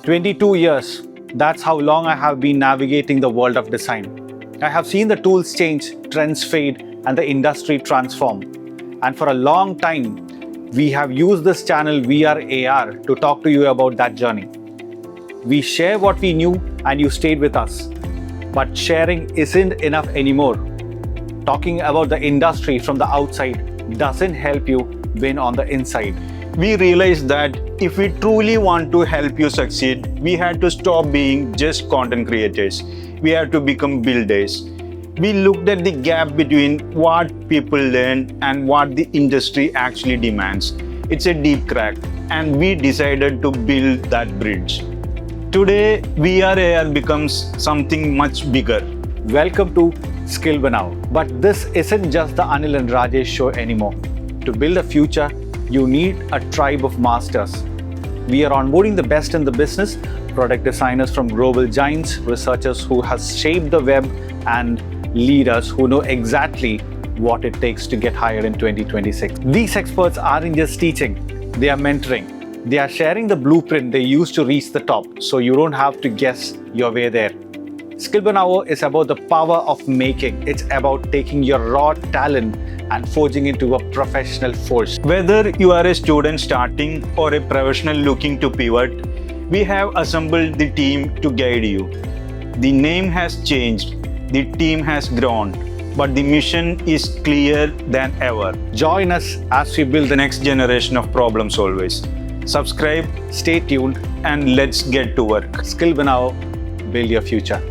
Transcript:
22 years, that's how long I have been navigating the world of design. I have seen the tools change, trends fade, and the industry transform. And for a long time, we have used this channel VR to talk to you about that journey. We share what we knew and you stayed with us. But sharing isn't enough anymore. Talking about the industry from the outside doesn't help you win on the inside. We realized that if we truly want to help you succeed, we had to stop being just content creators. We had to become builders. We looked at the gap between what people learn and what the industry actually demands. It's a deep crack, and we decided to build that bridge. Today, VR becomes something much bigger. Welcome to Skill Banao. But this isn't just the Anil and Rajesh show anymore. To build a future, you need a tribe of masters. We are onboarding the best in the business, product designers from global giants, researchers who have shaped the web, and leaders who know exactly what it takes to get hired in 2026. These experts aren't just teaching, they are mentoring. They are sharing the blueprint they use to reach the top, so you don't have to guess your way there. Skill Banao is about the power of making. It's about taking your raw talent and forging into a professional force. Whether you are a student starting or a professional looking to pivot, we have assembled the team to guide you. The name has changed, the team has grown, but the mission is clearer than ever. Join us as we build The next generation of problem solvers. Subscribe, Stay tuned. and let's get to work. Skill Banao, build your future.